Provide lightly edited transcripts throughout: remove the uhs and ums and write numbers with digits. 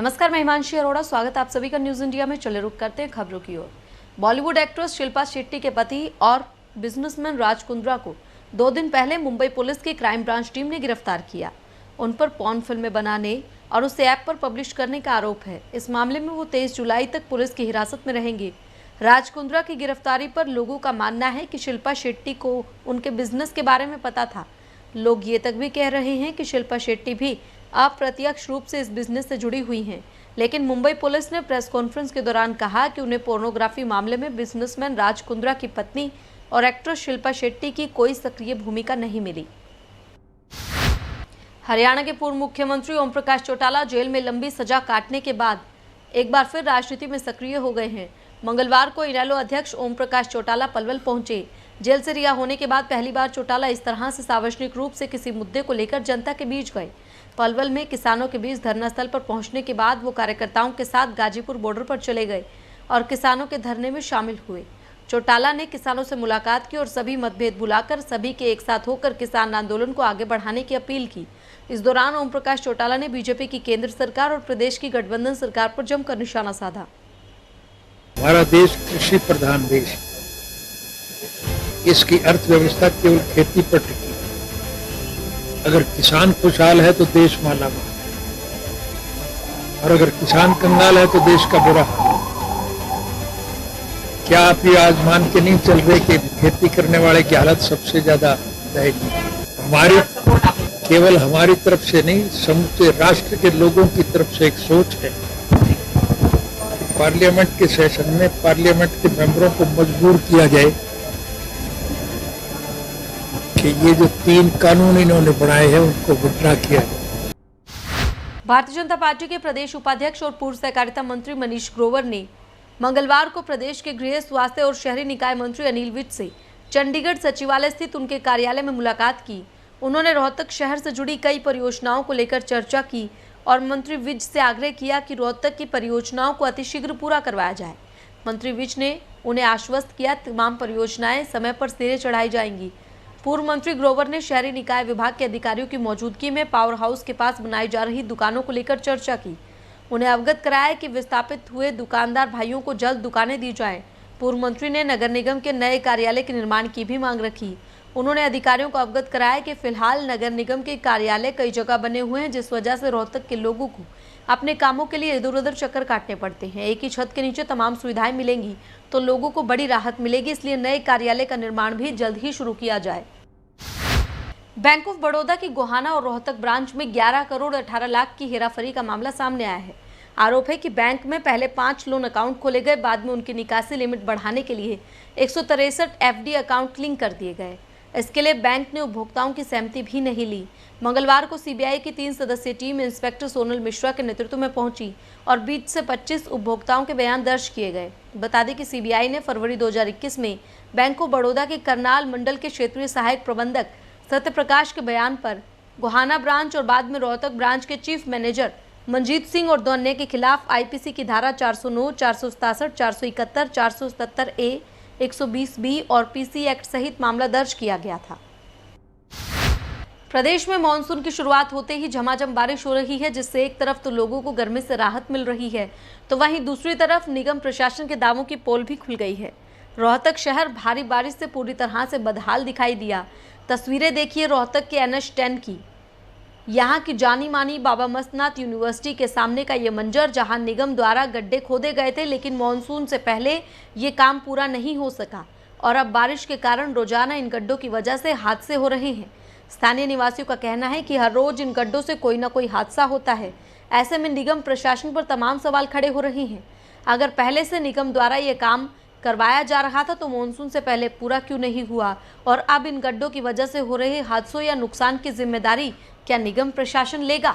नमस्कार, मैं हिमांशी अरोड़ा। स्वागत है आप सभी का न्यूज इंडिया में। चले रुक करते हैं खबरों की ओर। बॉलीवुड एक्ट्रेस शिल्पा शेट्टी के पति और बिजनेसमैन राज कुंद्रा को 2 दिन पहले मुंबई पुलिस की क्राइम ब्रांच टीम ने गिरफ्तार किया। उन पर पॉर्न फिल्में बनाने और उसे ऐप पर पब्लिश करने का आरोप है। इस मामले में वो 23 जुलाई तक पुलिस की हिरासत में रहेंगे। राज कुंद्रा की गिरफ्तारी पर लोगों का मानना है कि शिल्पा शेट्टी को उनके बिजनेस के बारे में पता था। लोग ये तक भी कह रहे हैं कि शिल्पा शेट्टी भी अप्रत्यक्ष रूप से इस बिजनेस से जुड़ी हुई हैं। लेकिन मुंबई पुलिस ने प्रेस कॉन्फ्रेंस के दौरान कहा कि उन्हें पोर्नोग्राफी मामले में बिजनेसमैन राज कुंद्रा की पत्नी और एक्ट्रेस शिल्पा शेट्टी की कोई सक्रिय भूमिका नहीं मिली। हरियाणा के पूर्व मुख्यमंत्री ओम प्रकाश चौटाला जेल में लंबी सजा काटने के बाद एक बार फिर राजनीति में सक्रिय हो गए हैं। मंगलवार को इनेलो अध्यक्ष ओम प्रकाश चौटाला पलवल पहुंचे। जेल से रिहा होने के बाद पहली बार चौटाला इस तरह से सार्वजनिक रूप से किसी मुद्दे को लेकर जनता के बीच गए। पलवल में किसानों के बीच धरना स्थल पर पहुंचने के बाद वो कार्यकर्ताओं के साथ गाजीपुर बॉर्डर पर चले गए और किसानों के धरने में शामिल हुए। चौटाला ने किसानों से मुलाकात की और सभी मतभेद भुलाकर सभी के एक साथ होकर किसान आंदोलन को आगे बढ़ाने की अपील की। इस दौरान ओम प्रकाश चौटाला ने बीजेपी की केंद्र सरकार और प्रदेश की गठबंधन सरकार पर जमकर निशाना साधा। हमारा देश कृषि प्रधान देश है। इसकी अर्थव्यवस्था केवल खेती पर टिकी। अगर किसान खुशहाल है तो देश मालामाल है, और अगर किसान कंगाल है तो देश का बुरा हाल है। क्या आप ये आज मान के नहीं चल रहे कि खेती करने वाले की हालत सबसे ज्यादा दयनीय है? केवल हमारी तरफ से नहीं, समूचे राष्ट्र के लोगों की तरफ से एक सोच है। पार्लियामेंट के सेशन में पार्लियामेंट के मेंबरों को मजबूर किया जाए कि ये जो 3 कानून इन्होंने बनाए हैं उनको विड्रा किया जाए। भारतीय जनता पार्टी के प्रदेश उपाध्यक्ष और पूर्व सहकारिता मंत्री मनीष ग्रोवर ने मंगलवार को प्रदेश के गृह, स्वास्थ्य और शहरी निकाय मंत्री अनिल विज से चंडीगढ़ सचिवालय स्थित उनके कार्यालय में मुलाकात की। उन्होंने रोहतक शहर से जुड़ी कई परियोजनाओं को लेकर चर्चा की और मंत्री विज से आग्रह किया कि रोहतक की परियोजनाओं को अतिशीघ्र पूरा करवाया जाए। मंत्री विज ने उन्हें आश्वस्त किया तमाम परियोजनाएं समय पर सिरे चढ़ाई जाएंगी। पूर्व मंत्री ग्रोवर ने शहरी निकाय विभाग के अधिकारियों की मौजूदगी में पावर हाउस के पास बनाई जा रही दुकानों को लेकर चर्चा की। उन्हें अवगत कराया कि विस्थापित हुए दुकानदार भाइयों को जल्द दुकानें दी जाएं। पूर्व मंत्री ने नगर निगम के नए कार्यालय के निर्माण की भी मांग रखी। उन्होंने अधिकारियों को अवगत कराया कि फिलहाल नगर निगम के कार्यालय कई जगह बने हुए हैं, जिस वजह से रोहतक के लोगों को अपने कामों के लिए इधर उधर चक्कर काटने पड़ते हैं। एक ही छत के नीचे तमाम सुविधाएं मिलेंगी तो लोगों को बड़ी राहत मिलेगी, इसलिए नए कार्यालय का निर्माण भी जल्द ही शुरू किया जाए। बैंक ऑफ बड़ौदा की गोहाना और रोहतक ब्रांच में 11 करोड़ 18 लाख की हेराफेरी का मामला सामने आया है। आरोप है कि बैंक में पहले 5 लोन अकाउंट खोले गए, बाद में उनकी निकासी लिमिट बढ़ाने के लिए 163 एफडी अकाउंट लिंक कर दिए गए। इसके लिए बैंक ने उपभोक्ताओं की सहमति भी नहीं ली। मंगलवार को सीबीआई की 3 सदस्यीय टीम इंस्पेक्टर सोनल मिश्रा के नेतृत्व में पहुंची और 20 से 25 उपभोक्ताओं के बयान दर्ज किए गए। बता दें कि सीबीआई ने फरवरी 2021 में बैंक ऑफ बड़ौदा के करनाल मंडल के क्षेत्रीय सहायक प्रबंधक सत्य प्रकाश के बयान पर गोहाना ब्रांच और बाद में रोहतक ब्रांच के चीफ मैनेजर मंजीत सिंह और दोन्ने के खिलाफ आईपीसी की धारा 409, 467, 471, 477A, 120B और पीसी एक्ट सहित मामला दर्ज किया गया था। प्रदेश में मानसून की शुरुआत होते ही झमाझम बारिश हो रही है, जिससे एक तरफ तो लोगों को गर्मी से राहत मिल रही है, तो वहीं दूसरी तरफ निगम प्रशासन के दावों की पोल भी खुल गई है। रोहतक शहर भारी बारिश से पूरी तरह से बदहाल दिखाई दिया। तस्वीरें देखिए रोहतक के NH10 की। यहाँ की जानी मानी बाबा मस्तनाथ यूनिवर्सिटी के सामने का ये मंजर, जहाँ निगम द्वारा गड्ढे खोदे गए थे, लेकिन मानसून से पहले ये काम पूरा नहीं हो सका और अब बारिश के कारण रोजाना इन गड्ढों की वजह से हादसे हो रहे हैं। स्थानीय निवासियों का कहना है कि हर रोज इन गड्ढों से कोई ना कोई हादसा होता है। ऐसे में निगम प्रशासन पर तमाम सवाल खड़े हो रहे हैं। अगर पहले से निगम द्वारा ये काम करवाया जा रहा था तो मानसून से पहले पूरा क्यों नहीं हुआ, और अब इन गड्ढों की वजह से हो रहे हादसों या नुकसान की जिम्मेदारी क्या निगम प्रशासन लेगा?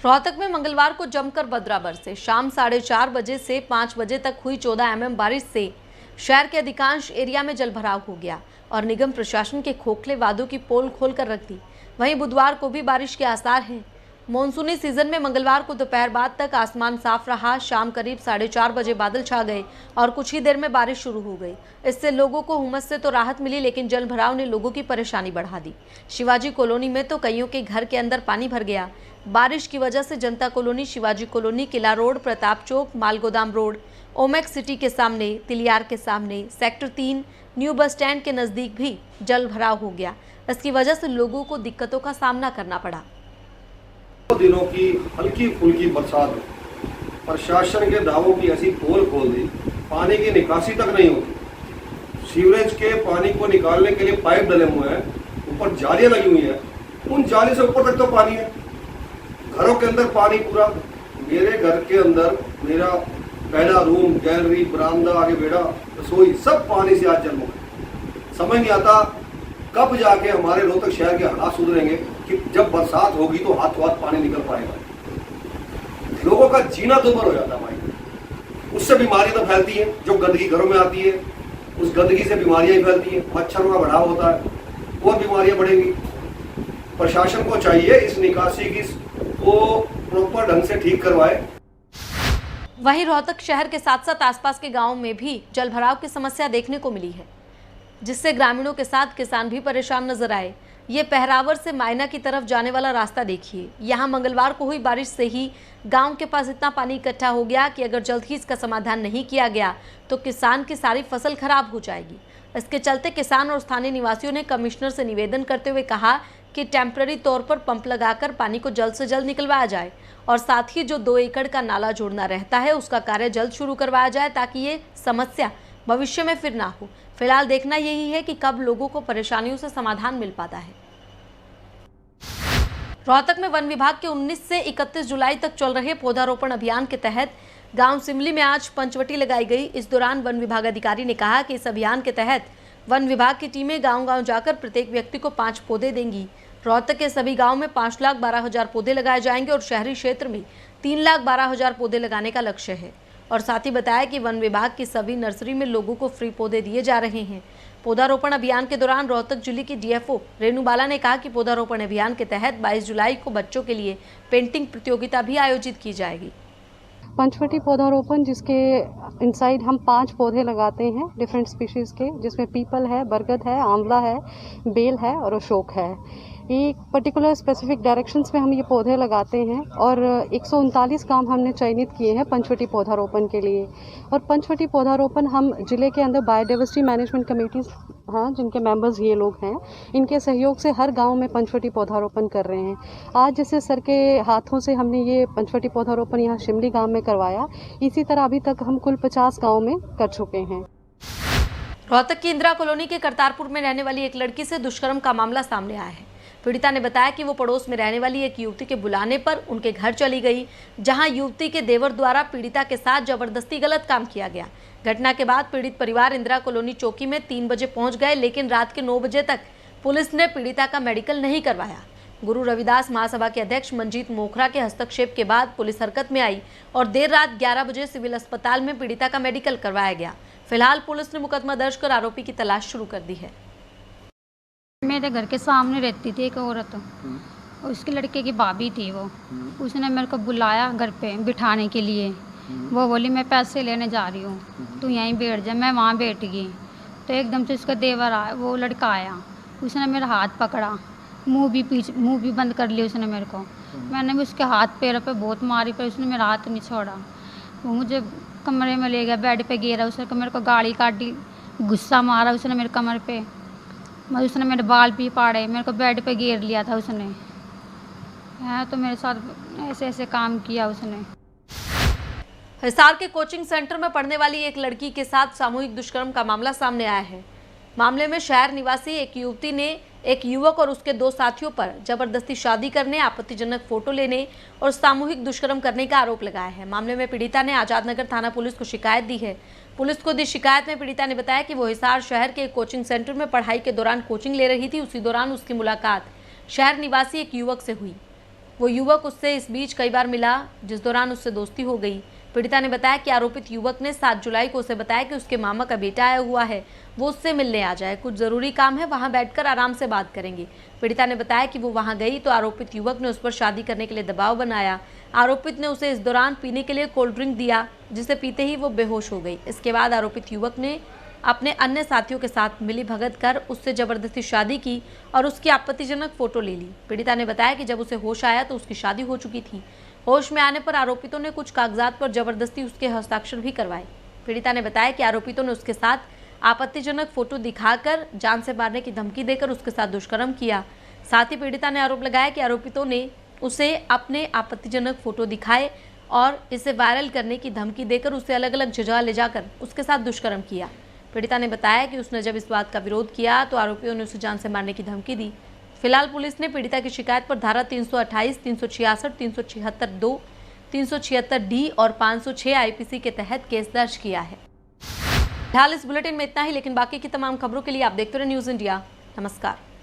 रोहतक में मंगलवार को जमकर बदरा बरसे। शाम 4:30 बजे से 5 बजे तक हुई 14 mm बारिश से शहर के अधिकांश एरिया में जलभराव हो गया और निगम प्रशासन के खोखले वादों की पोल खोल कर रख दी। वहीं बुधवार को भी बारिश के आसार हैं। मॉनसूनी सीजन में मंगलवार को दोपहर बाद तक आसमान साफ रहा। शाम करीब 4:30 बजे बादल छा गए और कुछ ही देर में बारिश शुरू हो गई। इससे लोगों को हुमस से तो राहत मिली, लेकिन जल भराव ने लोगों की परेशानी बढ़ा दी। शिवाजी कॉलोनी में तो कईयों के घर के अंदर पानी भर गया। बारिश की वजह से जनता कॉलोनी, शिवाजी कॉलोनी, किला रोड, प्रताप चौक, मालगोदाम रोड, ओमेक्स सिटी के सामने, तिलियार के सामने, सेक्टर 3, न्यू बस स्टैंड के नजदीक भी जल भराव हो गया। इसकी वजह से लोगों को दिक्कतों का सामना करना पड़ा। दिनों की हल्की फुल्की बरसात में प्रशासन के दावों की ऐसी पोल खोल दी, पानी की निकासी तक नहीं होती। सीवरेज के पानी को निकालने के लिए पाइप डले हुए हैं, ऊपर जालियां लगी हुई हैं, उन जाली से ऊपर तक तो पानी है। घरों के अंदर पानी पूरा। मेरे घर के अंदर मेरा पहला रूम, गैलरी, बरामदा, आगे बेड़ा, रसोई सब पानी से आज जलमग्न है। समझ नहीं आता कब जाके हमारे रोहतक शहर के हालात सुधरेंगे कि जब बरसात होगी तो हाथों हाथ पानी निकल पाएगा। लोगों का जीना दुर्भर हो जाता है भाई। उससे बीमारियां तो फैलती हैं, जो गंदगी घरों में आती है उस गंदगी से बीमारियां ही फैलती हैं, मच्छरों का बढ़ाव होता है, और बीमारियां बढ़ेंगी। प्रशासन को चाहिए इस निकासी की को प्रॉपर ढंग से ठीक करवाए। वहीं रोहतक शहर के साथ साथ आसपास के गांवों में भी जलभराव की समस्या देखने को मिली है, जिससे ग्रामीणों के साथ किसान भी परेशान नजर आए। ये पहरावर से मायना की तरफ जाने वाला रास्ता देखिए। यहाँ मंगलवार को हुई बारिश से ही गांव के पास इतना पानी इकट्ठा हो गया कि अगर जल्द ही इसका समाधान नहीं किया गया तो किसान की सारी फसल खराब हो जाएगी। इसके चलते किसान और स्थानीय निवासियों ने कमिश्नर से निवेदन करते हुए कहा कि टेम्पररी तौर पर पंप लगाकर पानी को जल्द से जल्द निकलवाया जाए और साथ ही जो 2 एकड़ का नाला जोड़ना रहता है उसका कार्य जल्द शुरू करवाया जाए, ताकि ये समस्या भविष्य में फिर ना हो। फिलहाल देखना यही है कि कब लोगों को परेशानियों से समाधान मिल पाता है। रोहतक में वन विभाग के 19 से 31 जुलाई तक चल रहे पौधारोपण अभियान के तहत गांव सिमली में आज पंचवटी लगाई गई। इस दौरान वन विभाग अधिकारी ने कहा कि इस अभियान के तहत वन विभाग की टीमें गांव-गांव जाकर प्रत्येक व्यक्ति को 5 पौधे देंगी। रोहतक के सभी गांव में 5,12,000 पौधे लगाए जाएंगे और शहरी क्षेत्र में 3,12,000 पौधे लगाने का लक्ष्य है। और साथ ही बताया कि वन विभाग की सभी नर्सरी में लोगों को फ्री पौधे दिए जा रहे हैं। पौधारोपण अभियान के दौरान रोहतक जिले की डीएफओ रेणु बाला ने कहा कि पौधारोपण अभियान के तहत 22 जुलाई को बच्चों के लिए पेंटिंग प्रतियोगिता भी आयोजित की जाएगी। पंचवटी पौधारोपण, जिसके इनसाइड हम 5 पौधे लगाते हैं डिफरेंट स्पीशीज़ के, जिसमें पीपल है, बरगद है, आंवला है, बेल है और अशोक है। एक पर्टिकुलर स्पेसिफिक डायरेक्शंस में हम ये पौधे लगाते हैं और 139 काम हमने चयनित किए हैं पंचवटी पौधारोपण के लिए। और पंचवटी पौधारोपण हम जिले के अंदर बायोडाइवर्सिटी मैनेजमेंट कमेटीज़ हाँ जिनके मेंबर्स ये लोग हैं, इनके सहयोग से हर गांव में पंचवटी पौधारोपण कर रहे हैं। आज जैसे सर के हाथों से हमने ये पंचवटी पौधारोपण यहाँ शिमली गांव में करवाया, इसी तरह अभी तक हम कुल 50 गांव में कर चुके हैं। रोहतक की इंदिरा कॉलोनी के करतारपुर में रहने वाली एक लड़की से दुष्कर्म का मामला सामने आया है। पीड़िता ने बताया कि वो पड़ोस में रहने वाली एक युवती के बुलाने पर उनके घर चली गई, जहां युवती के देवर द्वारा पीड़िता के साथ जबरदस्ती गलत काम किया गया। घटना के बाद पीड़ित परिवार इंदिरा कॉलोनी चौकी में 3 बजे पहुंच गए, लेकिन रात के 9 बजे तक पुलिस ने पीड़िता का मेडिकल नहीं करवाया। गुरु रविदास महासभा के अध्यक्ष मंजीत मोखरा के हस्तक्षेप के बाद पुलिस हरकत में आई और देर रात 11 बजे सिविल अस्पताल में पीड़िता का मेडिकल करवाया गया। फिलहाल पुलिस ने मुकदमा दर्ज कर आरोपी की तलाश शुरू कर दी है। मेरे घर के सामने रहती थी एक औरत, उसके लड़के की भाभी थी वो। उसने मेरे को बुलाया घर पे बिठाने के लिए। वो बोली मैं पैसे लेने जा रही हूँ, तू यहीं बैठ जा। मैं वहाँ बैठ गई तो एकदम से उसका देवर आया, वो लड़का आया, उसने मेरा हाथ पकड़ा, मुंह भी बंद कर लिया उसने मेरे को। मैंने भी उसके हाथ पैरों पे बहुत मारी, पर उसने मेरा हाथ नहीं छोड़ा। वो मुझे कमरे में ले गया, बेड पे गिरा, उसने मेरे को गाड़ी काटी, गुस्सा मारा उसने मेरे कमर पे, उसने मेरे बाल भी फाड़े, मेरे को बेड पे गिर लिया था उसने। तो मेरे साथ ऐसे ऐसे काम किया उसने। हिसार के कोचिंग सेंटर में पढ़ने वाली एक लड़की के साथ सामूहिक दुष्कर्म का मामला सामने आया है। मामले में शहर निवासी एक युवती ने एक युवक और उसके 2 साथियों पर जबरदस्ती शादी करने, आपत्तिजनक फोटो लेने और सामूहिक दुष्कर्म करने का आरोप लगाया है। मामले में पीड़िता ने आजाद नगर थाना पुलिस को शिकायत दी है। पुलिस को दी शिकायत में पीड़िता ने बताया कि वो हिसार शहर के एक कोचिंग सेंटर में पढ़ाई के दौरान कोचिंग ले रही थी। उसी दौरान उसकी मुलाकात शहर निवासी एक युवक से हुई। वो युवक उससे इस बीच कई बार मिला, जिस दौरान उससे दोस्ती हो गई। पीड़िता ने बताया कि आरोपित युवक ने 7 जुलाई को उसे बताया कि उसके मामा का बेटा आया हुआ है, वो उससे मिलने आ जाए, कुछ जरूरी काम है, वहां बैठकर आराम से बात करेंगे। पीड़िता ने बताया कि वो वहां गई तो आरोपित युवक ने उस पर शादी करने के लिए दबाव बनाया। आरोपित ने उसे इस दौरान पीने के लिए कोल्ड ड्रिंक दिया, जिसे पीते ही वो बेहोश हो गई। इसके बाद आरोपित युवक ने अपने अन्य साथियों के साथ मिली भगत कर उससे जबरदस्ती शादी की और उसकी आपत्तिजनक फोटो ले ली। पीड़िता ने बताया कि जब उसे होश आया तो उसकी शादी हो चुकी थी। होश में आने पर आरोपितों ने कुछ कागजात पर जबरदस्ती उसके हस्ताक्षर भी करवाए। पीड़िता ने बताया कि आरोपितों ने उसके साथ आपत्तिजनक फोटो दिखाकर जान से मारने की धमकी देकर उसके साथ दुष्कर्म किया। साथ ही पीड़िता ने आरोप लगाया कि आरोपितों ने उसे अपने आपत्तिजनक फोटो दिखाए और इसे वायरल करने की धमकी देकर उसे अलग अलग जगह ले जाकर उसके साथ दुष्कर्म किया। पीड़िता ने बताया कि उसने जब इस बात का विरोध किया तो आरोपियों ने उसे जान से मारने की धमकी दी। फिलहाल पुलिस ने पीड़िता की शिकायत पर धारा 328, 366, 376(2), 376D और 506 IPC के तहत केस दर्ज किया है। फिलहाल इस बुलेटिन में इतना ही, लेकिन बाकी की तमाम खबरों के लिए आप देखते रहे न्यूज़ इंडिया। नमस्कार।